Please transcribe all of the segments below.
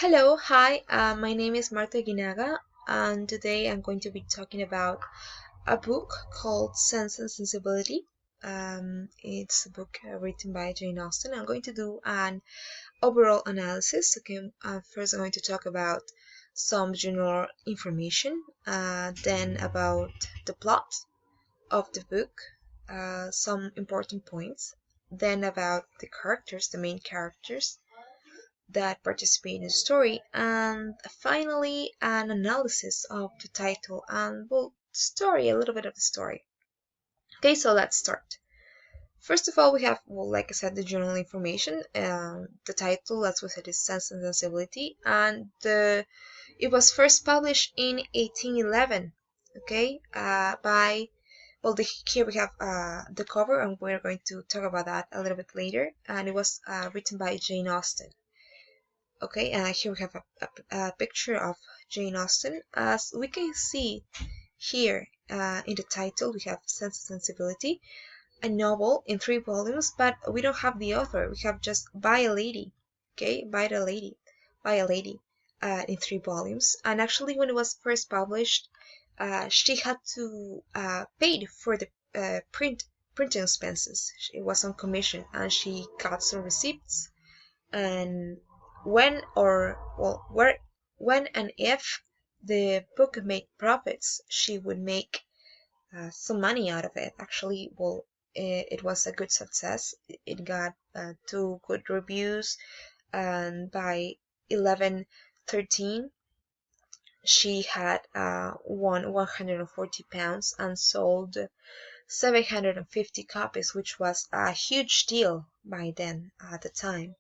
Hello, hi, my name is Marta Guinaga, and today I'm going to be talking about a book called Sense and Sensibility. It's a book written by Jane Austen. I'm going to do an overall analysis. Okay, first I'm going to talk about some general information, then about the plot of the book, some important points, then about the characters, the main characters that participate in the story, and finally an analysis of the title and well, story, a little bit of the story. Okay, so let's start. First of all, we have, well, like I said, the general information. The title, as we said, is Sense and Sensibility, and it was first published in 1811. Okay, by well, here we have the cover, and we're going to talk about that a little bit later. And it was written by Jane Austen. Okay, here we have a picture of Jane Austen. As we can see here in the title, we have Sense and Sensibility, a novel in 3 volumes, but we don't have the author. We have just by a lady. Okay, by a lady in 3 volumes. And actually, when it was first published, she had to pay for the printing expenses. It was on commission, and she got some receipts, and when or well where when and if the book made profits, she would make some money out of it. Actually, well, it was a good success. It got 2 good reviews, and by 1113 she had won £140 and sold 750 copies, which was a huge deal by then at the time.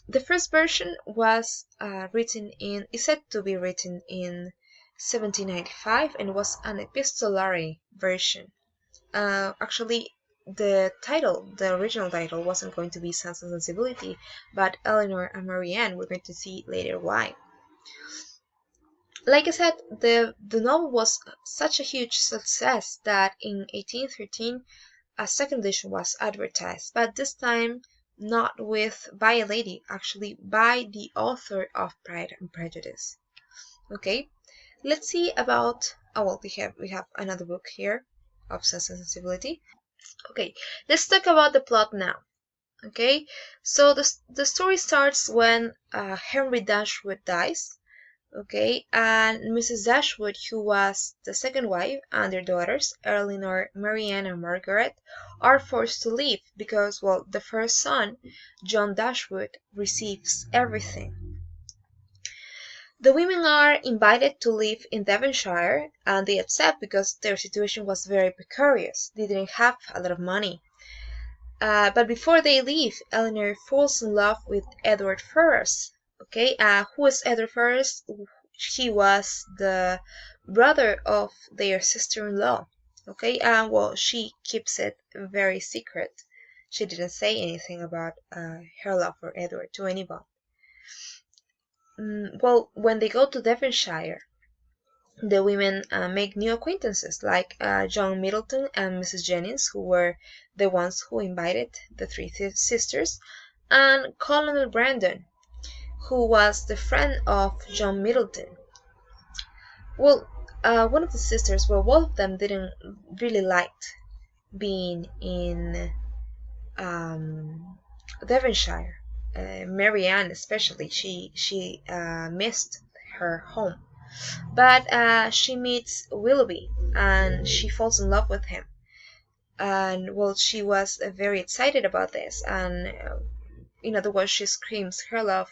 The first version was is said to be written in 1795, and was an epistolary version. Actually, the original title, wasn't going to be Sense and Sensibility, but Eleanor and Marianne. We're going to see later why. Like I said, the novel was such a huge success that in 1813 a second edition was advertised, but this time not with by a lady, actually by the author of Pride and Prejudice. Okay, let's see about. Oh well, we have another book here of Sense and Sensibility. Okay, let's talk about the plot now. Okay, so the story starts when Henry Dashwood dies. Okay, and Mrs. Dashwood, who was the second wife, and their daughters, Eleanor, Marianne, and Margaret, are forced to leave because, well, the first son, John Dashwood, receives everything. The women are invited to live in Devonshire, and they accept because their situation was very precarious. They didn't have a lot of money. But before they leave, Eleanor falls in love with Edward Ferrars. Okay, who is Edward Ferrars? He was the brother of their sister-in-law. Okay, well, she keeps it very secret. She didn't say anything about her love for Edward to anyone. Well, when they go to Devonshire, the women make new acquaintances like John Middleton and Mrs. Jennings, who were the ones who invited the three sisters, and Colonel Brandon, who was the friend of John Middleton. Well, one of the sisters, well, both of them didn't really like being in Devonshire. Marianne, especially, she missed her home. But she meets Willoughby, and she falls in love with him. And well, she was very excited about this, and in other words, she screams her love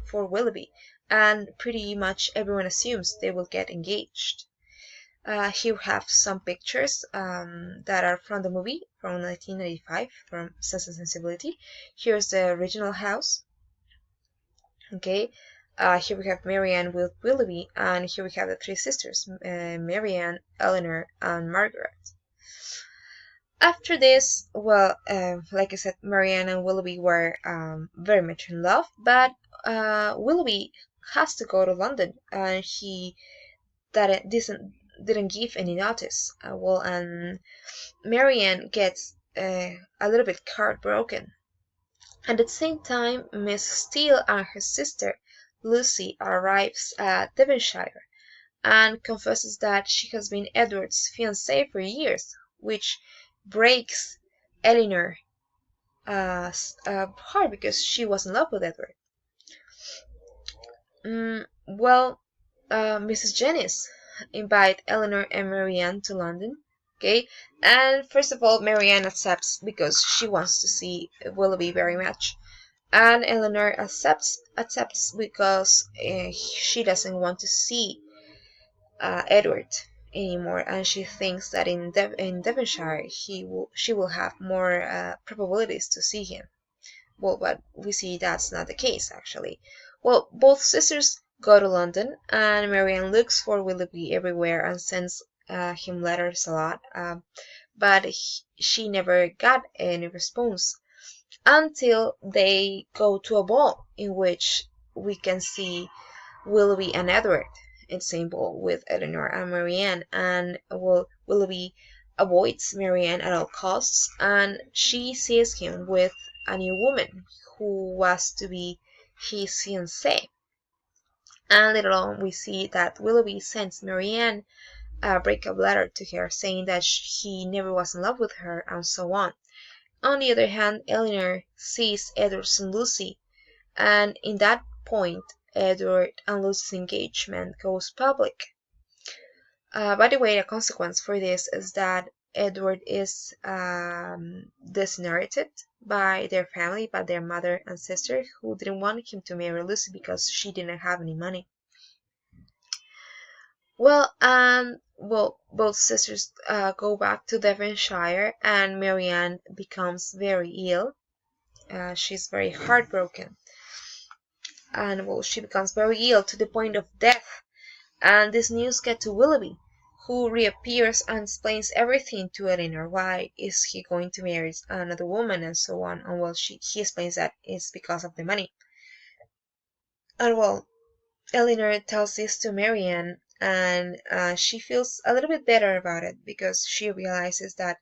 for Willoughby, and pretty much everyone assumes they will get engaged. Here we have some pictures that are from the movie from 1995 from Sense and Sensibility. Here's the original house. Okay, here we have Marianne with Willoughby, and here we have the three sisters, Marianne, Eleanor, and Margaret. After this, well, like I said, Marianne and Willoughby were very much in love, but Willoughby has to go to London, and he that it didn't give any notice. Well, and Marianne gets a little bit heartbroken At the same time, Miss Steele and her sister Lucy arrives at Devonshire and confesses that she has been Edward's fiancée for years, which breaks Eleanor's heart because she was in love with Edward. Well, Mrs. Jennings invite Eleanor and Marianne to London. Okay, and first of all, Marianne accepts because she wants to see Willoughby very much, and Eleanor accepts because she doesn't want to see Edward anymore, and she thinks that in Devonshire she will have more probabilities to see him. Well, but we see that's not the case actually. Well, both sisters go to London, and Marianne looks for Willoughby everywhere and sends him letters a lot, but she never got any response until they go to a ball in which we can see Willoughby and Edward in the same ball with Eleanor and Marianne, and Willoughby avoids Marianne at all costs, and she sees him with a new woman who was to be his fiancée. And later on, we see that Willoughby sends Marianne a breakup letter to her saying that he never was in love with her, and so on. On the other hand, Eleanor sees Edward's and Lucy, and in that point, Edward and Lucy's engagement goes public. By the way, a consequence for this is that Edward is disinherited by their family, by their mother and sister, who didn't want him to marry Lucy because she didn't have any money. Well, both sisters go back to Devonshire, and Marianne becomes very ill. She's very heartbroken, and well, she becomes very ill to the point of death. And this news gets to Willoughby, who reappears and explains everything to Eleanor. Why is he going to marry another woman and so on? And well, he explains that it's because of the money. And well, Eleanor tells this to Marianne, and she feels a little bit better about it because she realizes that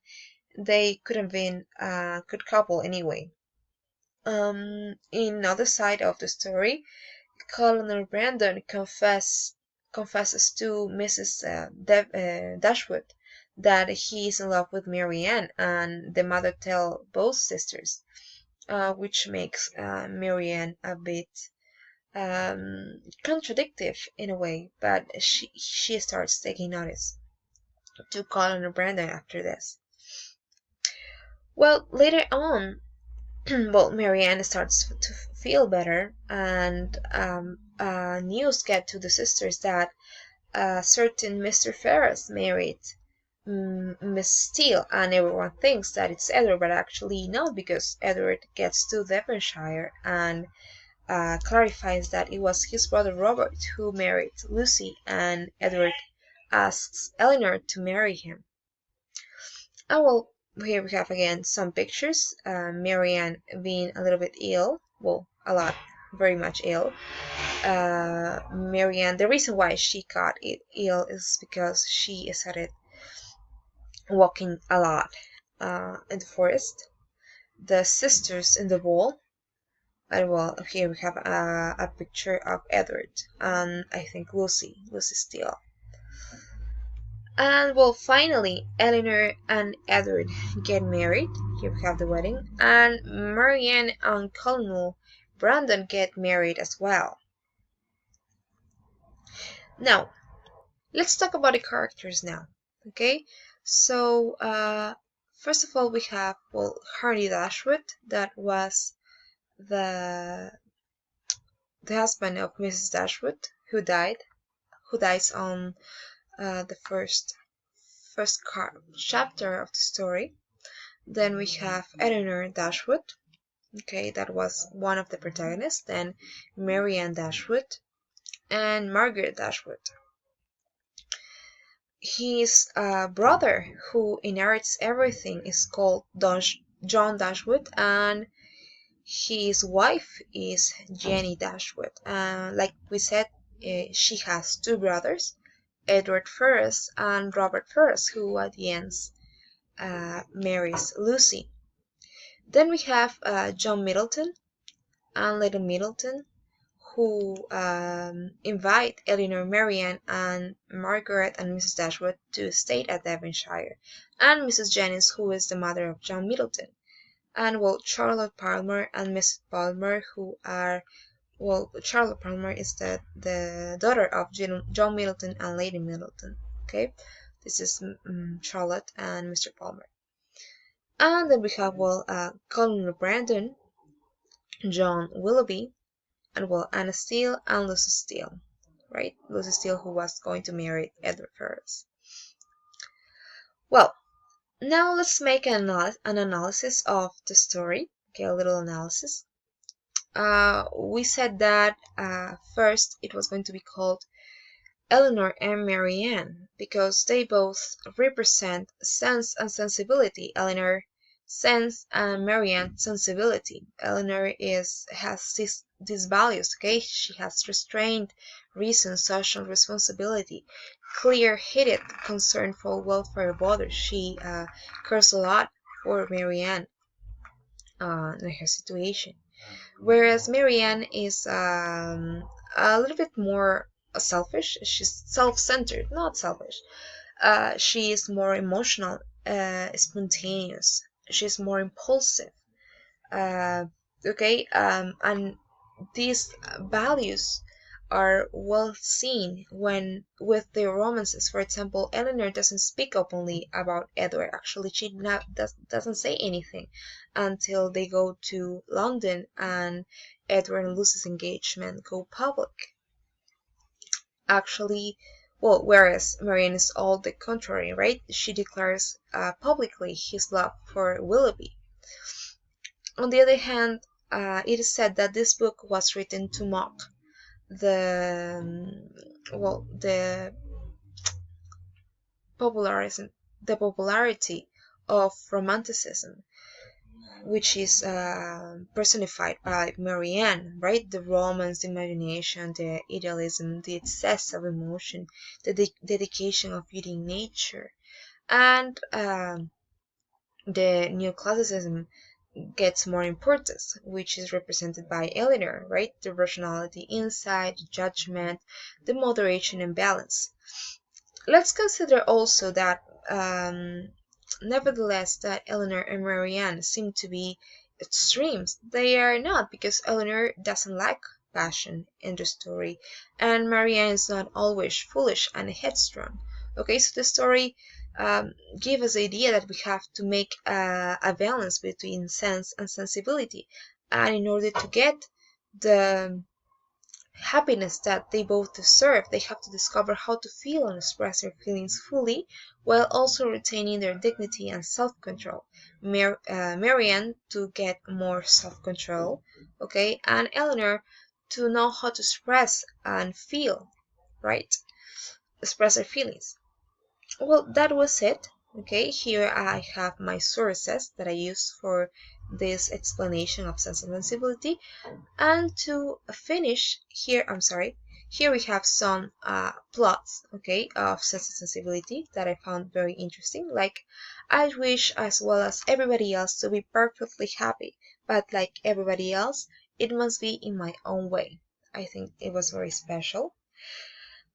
they could have been a good couple anyway. In other side of the story, Colonel Brandon confesses to Mrs. Dashwood that he is in love with Marianne, and the mother tells both sisters, which makes Marianne a bit contradictive in a way, but she starts taking notice to Colonel Brandon after this. Well, later on, well, Marianne starts to feel better, and news get to the sisters that a certain Mr. Ferrars married Miss Steele, and everyone thinks that it's Edward, but actually not, because Edward gets to Devonshire and clarifies that it was his brother Robert who married Lucy, and Edward asks Eleanor to marry him. And well, here we have again some pictures. Marianne being a little bit ill, well, a lot, very much ill. Marianne, the reason why she got ill is because she started walking a lot in the forest. The sisters in the ball. And well, here we have a picture of Edward and I think Lucy Steele. And well, finally, Eleanor and Edward get married. Here we have the wedding. And Marianne and Colonel Brandon get married as well. Now, let's talk about the characters now. Okay? So, first of all, we have, well, Hardy Dashwood, that was the husband of Mrs. Dashwood, who dies on the first chapter of the story. Then we have Eleanor Dashwood, okay, that was one of the protagonists. Then Marianne Dashwood and Margaret Dashwood. His brother, who inherits everything, is called John Dashwood, and his wife is Jenny Dashwood. Like we said, she has two brothers, Edward Ferrars and Robert Ferrars, who at the end marries Lucy. Then we have John Middleton and Lady Middleton, who invite Eleanor, Marianne, and Margaret and Mrs. Dashwood to stay at Devonshire, and Mrs. Jennings, who is the mother of John Middleton, and well, Charlotte Palmer and Miss Palmer, who are Charlotte Palmer is the daughter of John Middleton and Lady Middleton. Okay, this is Charlotte and Mr. Palmer, and then we have Colonel Brandon, John Willoughby, and Anna Steele and Lucy Steele, right? Lucy Steele, who was going to marry Edward Ferrars. Well, now let's make an analysis of the story. Okay, a little analysis. We said that first it was going to be called Eleanor and Marianne because they both represent sense and sensibility. Eleanor, sense, and Marianne, sensibility. Eleanor has these values. Okay, she has restraint, reason, social responsibility, clear-headed concern for welfare of others. She cares a lot for Marianne and her situation, whereas Marianne is a little bit more selfish. She's self-centered, not selfish. She is more emotional, spontaneous. She's more impulsive. Okay, and these values are well seen when with their romances. For example, Eleanor doesn't speak openly about Edward. Actually, she doesn't say anything until they go to London and Edward and Lucy's engagement go public. Actually, whereas Marianne is all the contrary, right? She declares publicly his love for Willoughby. On the other hand, it is said that this book was written to mock the popularity of Romanticism, which is personified by Marianne, right? The romance, the imagination, the idealism, the excess of emotion, the dedication of beauty in nature, and the neoclassicism gets more importance, which is represented by Eleanor, right? The rationality, insight, judgment, the moderation and balance. Let's consider also that nevertheless that Eleanor and Marianne seem to be extremes. They are not, because Eleanor doesn't like passion in the story, and Marianne is not always foolish and headstrong. Okay, so the story gives us the idea that we have to make a balance between sense and sensibility, and in order to get the happiness that they both deserve, they have to discover how to feel and express their feelings fully while also retaining their dignity and self-control. Marianne to get more self-control, okay, and Eleanor to know how to express and feel, right? Express their feelings. Well, that was it. Okay, here I have my sources that I use for this explanation of sense and sensibility. And to finish, here we have some plots, okay, of sense and sensibility that I found very interesting. Like, I wish, as well as everybody else, to be perfectly happy, but like everybody else, it must be in my own way. I think it was very special.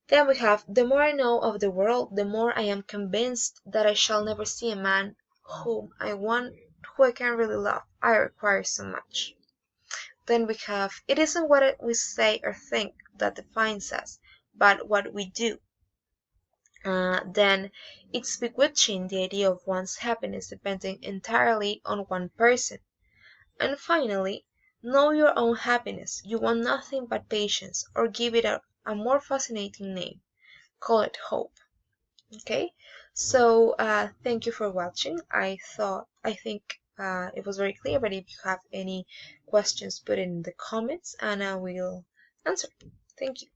Then we have, the more I know of the world, the more I am convinced that I shall never see a man whom I can really love. I require so much. Then we have, it isn't what we say or think that defines us, but what we do. Then it's bewitching, the idea of one's happiness depending entirely on one person. And finally, know your own happiness. You want nothing but patience, or give it a more fascinating name. Call it hope. Okay, so thank you for watching. I think it was very clear, but if you have any questions, put it in the comments and I will answer. Thank you.